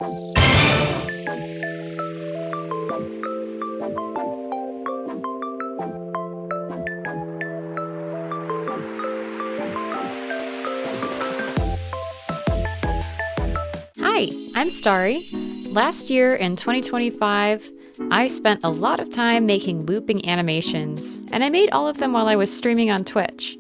Hi, I'm Starry. Last year in 2025, I spent a lot of time making looping animations, and I made all of them while I was streaming on Twitch.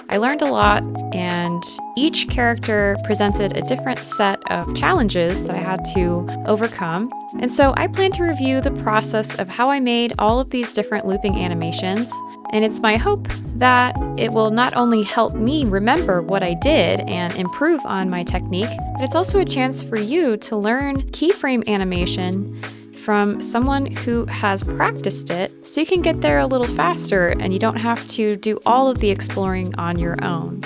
I learned a lot, and each character presented a different set of challenges that I had to overcome. And so I plan to review the process of how I made all of these different looping animations, and it's my hope that it will not only help me remember what I did and improve on my technique, but it's also a chance for you to learn keyframe animation from someone who has practiced it, so you can get there a little faster and you don't have to do all of the exploring on your own.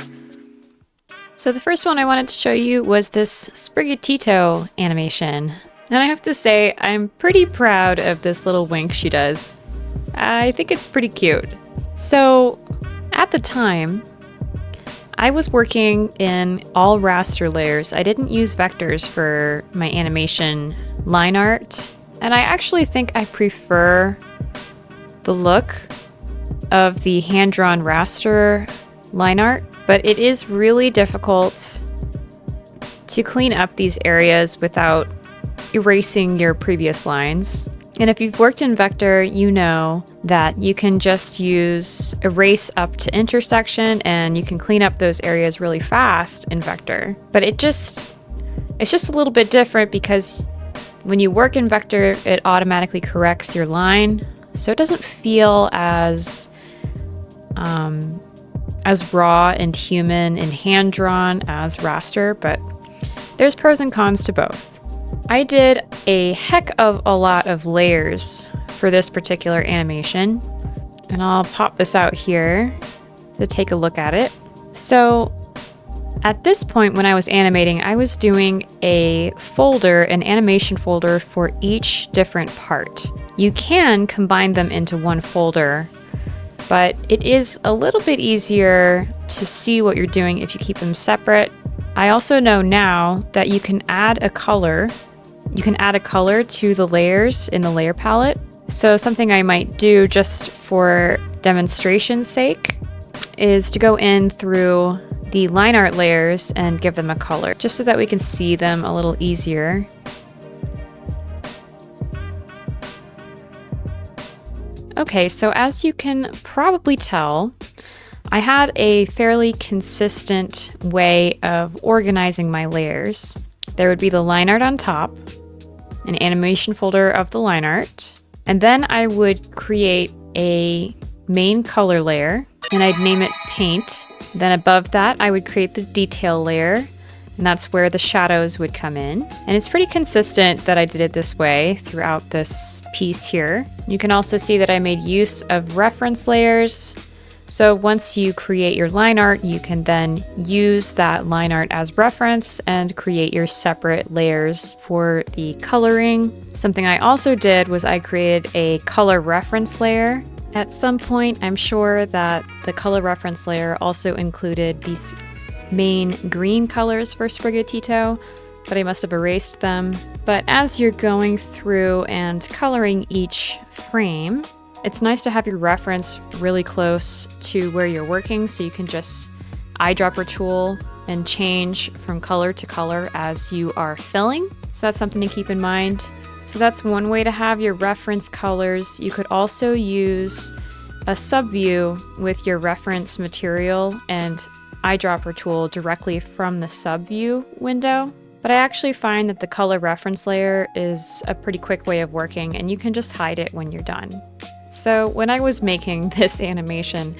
So the first one I wanted to show you was this Sprigatito animation. And I have to say, I'm pretty proud of this little wink she does. I think it's pretty cute. So at the time, I was working in all raster layers. I didn't use vectors for my animation line art. And I actually think I prefer the look of the hand-drawn raster line art, but it is really difficult to clean up these areas without erasing your previous lines. And if you've worked in vector, you know that you can just use erase up to intersection and you can clean up those areas really fast in vector. But it's just a little bit different because when you work in vector, it automatically corrects your line, so it doesn't feel as raw and human and hand-drawn as raster, but there's pros and cons to both. I did a heck of a lot of layers for this particular animation, and I'll pop this out here to take a look at it. So at this point when I was animating, I was doing a folder, an animation folder for each different part. You can combine them into one folder, but it is a little bit easier to see what you're doing if you keep them separate. I also know now that you can add a color. You can add a color to the layers in the layer palette. So something I might do just for demonstration's sake is to go in through the line art layers and give them a color, just so that we can see them a little easier. Okay, so as you can probably tell, I had a fairly consistent way of organizing my layers. There would be the line art on top, an animation folder of the line art, and then I would create a main color layer, and I'd name it paint. Then above that, I would create the detail layer, and that's where the shadows would come in. And it's pretty consistent that I did it this way throughout this piece here. You can also see that I made use of reference layers. So once you create your line art, you can then use that line art as reference and create your separate layers for the coloring. Something I also did was I created a color reference layer. At some point, I'm sure that the color reference layer also included these main green colors for Sprigatito, but I must have erased them. But as you're going through and coloring each frame, it's nice to have your reference really close to where you're working, so you can just eyedropper tool and change from color to color as you are filling. So that's something to keep in mind. So that's one way to have your reference colors. You could also use a subview with your reference material and eyedropper tool directly from the subview window. But I actually find that the color reference layer is a pretty quick way of working, and you can just hide it when you're done. So when I was making this animation,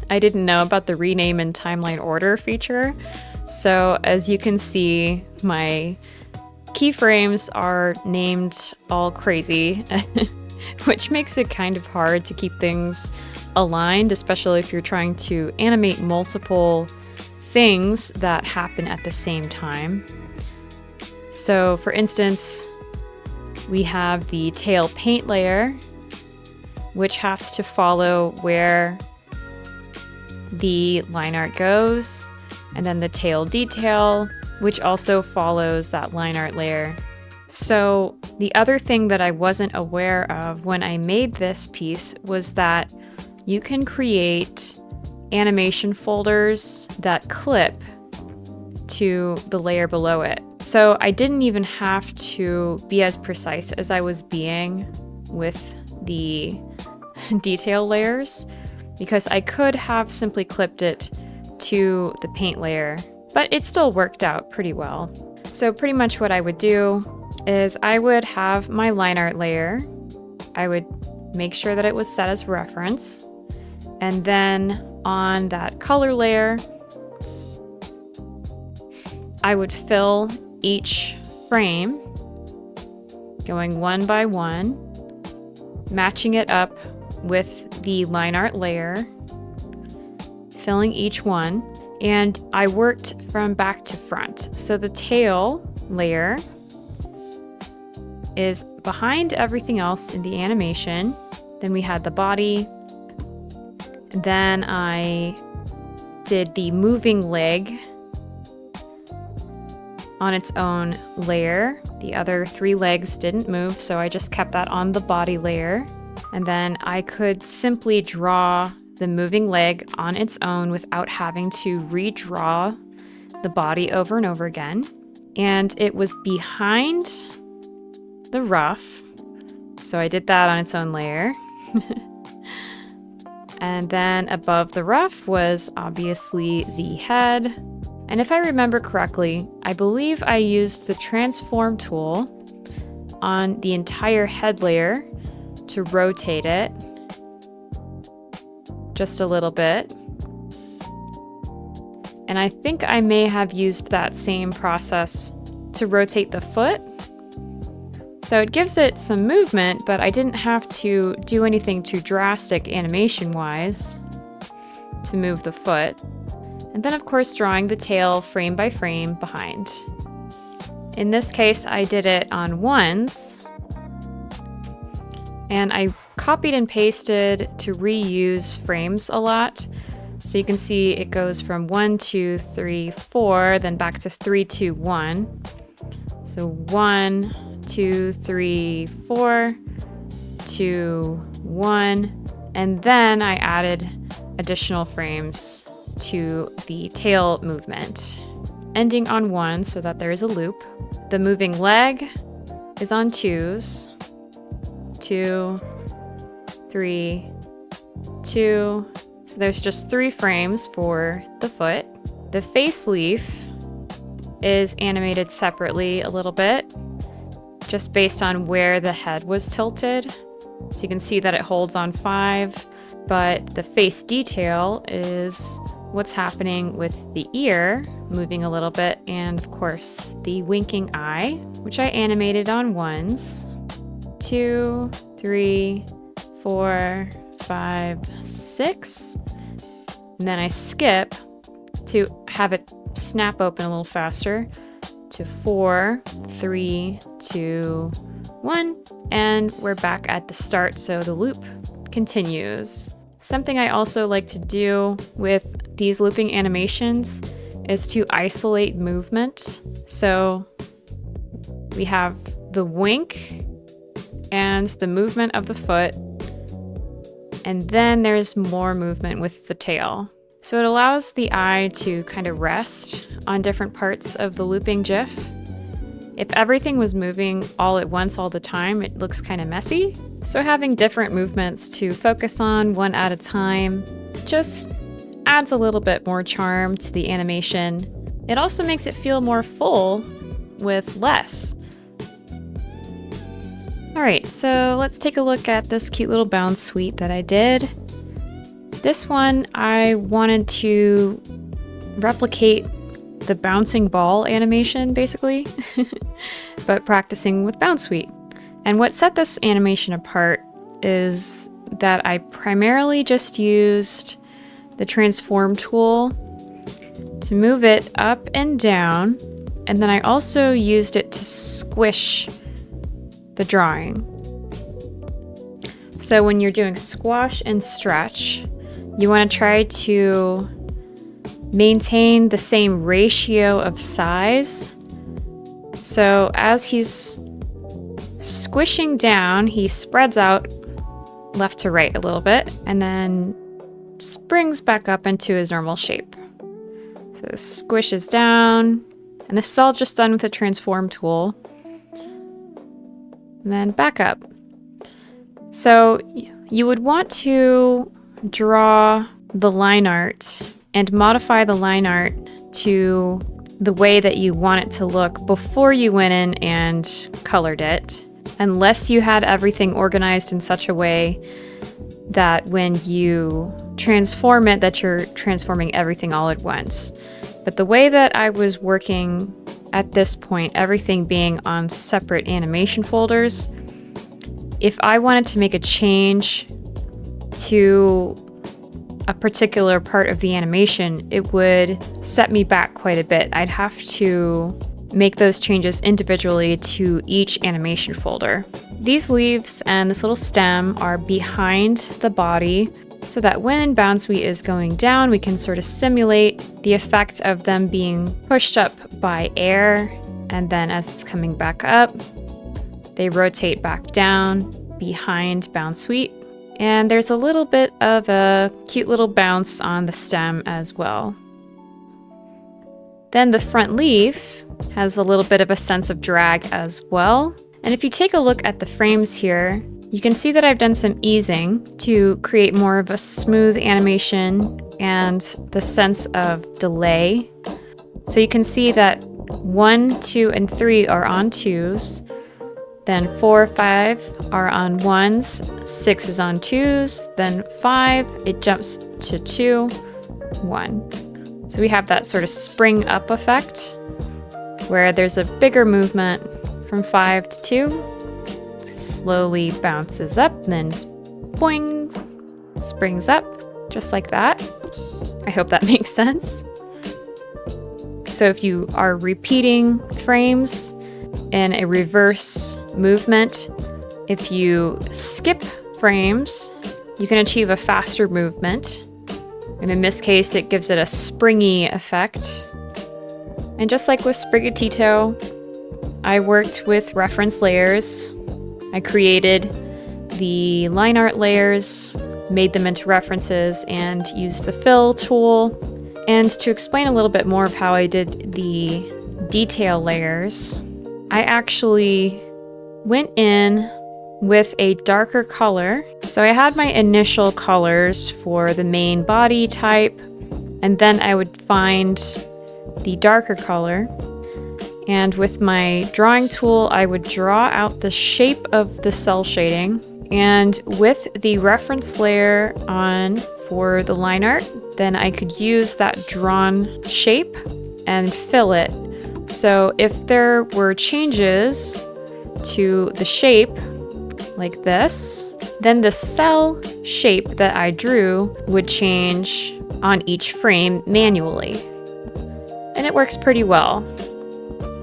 I didn't know about the rename and timeline order feature. So as you can see, my keyframes are named all crazy, which makes it kind of hard to keep things aligned, especially if you're trying to animate multiple things that happen at the same time. So for instance, we have the tail paint layer, which has to follow where the line art goes, and then the tail detail, which also follows that line art layer. So the other thing that I wasn't aware of when I made this piece was that you can create animation folders that clip to the layer below it. So I didn't even have to be as precise as I was being with the detail layers, because I could have simply clipped it to the paint layer, but it still worked out pretty well. So pretty much what I would do is I would have my line art layer. I would make sure that it was set as reference. And then on that color layer, I would fill each frame, going one by one, matching it up with the line art layer, filling each one, and I worked from back to front. So the tail layer is behind everything else in the animation. Then we had the body. Then I did the moving leg on its own layer. The other 3 legs didn't move, so I just kept that on the body layer. And then I could simply draw the moving leg on its own without having to redraw the body over and over again. And it was behind the ruff, so I did that on its own layer. And then above the ruff was obviously the head. And if I remember correctly, I believe I used the transform tool on the entire head layer to rotate it just a little bit. And I think I may have used that same process to rotate the foot. So it gives it some movement, but I didn't have to do anything too drastic animation-wise to move the foot. And then of course drawing the tail frame by frame behind. In this case, I did it on ones, and I copied and pasted to reuse frames a lot. So you can see it goes from 1, 2, 3, 4, then back to 3, 2, 1. So 1, 2, 3, 4, 2, 1, and then I added additional frames to the tail movement, ending on 1 so that there is a loop. The moving leg is on 2s, 2, 3, 2. So there's just 3 frames for the foot. The face leaf is animated separately a little bit, just based on where the head was tilted. So you can see that it holds on 5, but the face detail is what's happening with the ear moving a little bit, and of course the winking eye, which I animated on 1s, 2, 3, 4, 5, 6, and then I skip to have it snap open a little faster to 4, 3, 2, 1, and we're back at the start, so the loop continues. Something I also like to do with these looping animations is to isolate movement. So we have the wink and the movement of the foot, and then there's more movement with the tail. So it allows the eye to kind of rest on different parts of the looping GIF. If everything was moving all at once all the time, it looks kind of messy. So having different movements to focus on one at a time just adds a little bit more charm to the animation. It also makes it feel more full with less. All right, so let's take a look at this cute little bounsweet that I did. This one, I wanted to replicate the bouncing ball animation, basically, but practicing with bounsweet. And what set this animation apart is that I primarily just used the transform tool to move it up and down, and then I also used it to squish the drawing. So when you're doing squash and stretch, you want to try to maintain the same ratio of size. So as he's squishing down, he spreads out left to right a little bit and then springs back up into his normal shape. So squishes down, and this is all just done with the transform tool. And then back up. So you would want to draw the line art and modify the line art to the way that you want it to look before you went in and colored it, unless you had everything organized in such a way that when you transform it, that you're transforming everything all at once. But the way that I was working at this point, everything being on separate animation folders, if I wanted to make a change to a particular part of the animation, it would set me back quite a bit. I'd have to make those changes individually to each animation folder. These leaves and this little stem are behind the body so that when bounsweet is going down, we can sort of simulate the effect of them being pushed up by air, and then as it's coming back up, they rotate back down behind bounsweet. And there's a little bit of a cute little bounce on the stem as well. Then the front leaf has a little bit of a sense of drag as well. And if you take a look at the frames here, you can see that I've done some easing to create more of a smooth animation and the sense of delay. So you can see that 1, 2, and 3 are on 2s. Then 4, 5 are on 1s, 6 is on 2s, then 5, it jumps to 2, 1. So we have that sort of spring up effect where there's a bigger movement from 5 to 2, slowly bounces up, then boing, springs up, just like that. I hope that makes sense. So if you are repeating frames in a reverse movement, if you skip frames, you can achieve a faster movement. And in this case, it gives it a springy effect. And just like with Sprigatito, I worked with reference layers. I created the line art layers, made them into references, and used the fill tool. And to explain a little bit more of how I did the detail layers, I actually went in with a darker color. So I had my initial colors for the main body type, and then I would find the darker color. And with my drawing tool, I would draw out the shape of the cell shading. And with the reference layer on for the line art, then I could use that drawn shape and fill it. So if there were changes to the shape, like this, then the cell shape that I drew would change on each frame manually. And it works pretty well.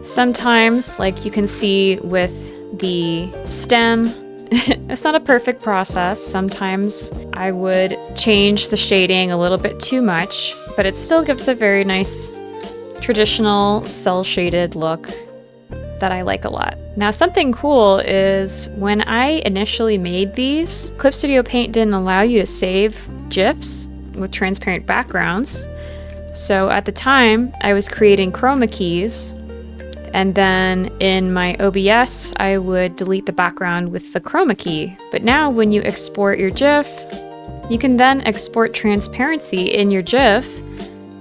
Sometimes, like you can see with the stem, it's not a perfect process. Sometimes I would change the shading a little bit too much, but it still gives a very nice traditional cell shaded look that I like a lot. Now, something cool is when I initially made these, Clip Studio Paint didn't allow you to save GIFs with transparent backgrounds. So at the time, I was creating chroma keys, and then in my OBS, I would delete the background with the chroma key. But now when you export your GIF, you can then export transparency in your GIF,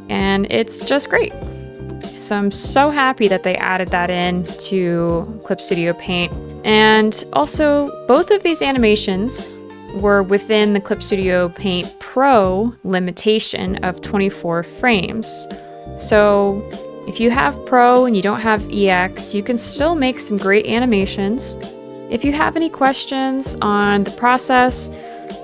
and it's just great. So I'm so happy that they added that in to Clip Studio Paint. And also, both of these animations were within the Clip Studio Paint Pro limitation of 24 frames. So if you have Pro and you don't have EX, you can still make some great animations. If you have any questions on the process,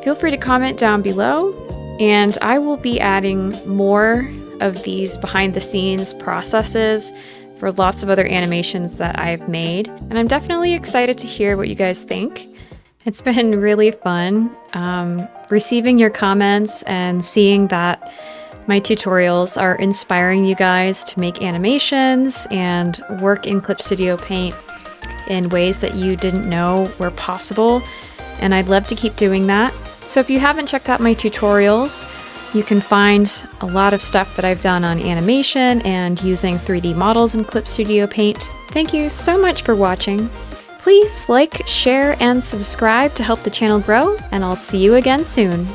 feel free to comment down below, and I will be adding more of these behind the scenes processes for lots of other animations that I've made. And I'm definitely excited to hear what you guys think. It's been really fun receiving your comments and seeing that my tutorials are inspiring you guys to make animations and work in Clip Studio Paint. in ways that you didn't know were possible, and I'd love to keep doing that. So if you haven't checked out my tutorials, you can find a lot of stuff that I've done on animation and using 3D models in Clip Studio Paint. Thank you so much for watching. Please like, share, and subscribe to help the channel grow, and I'll see you again soon.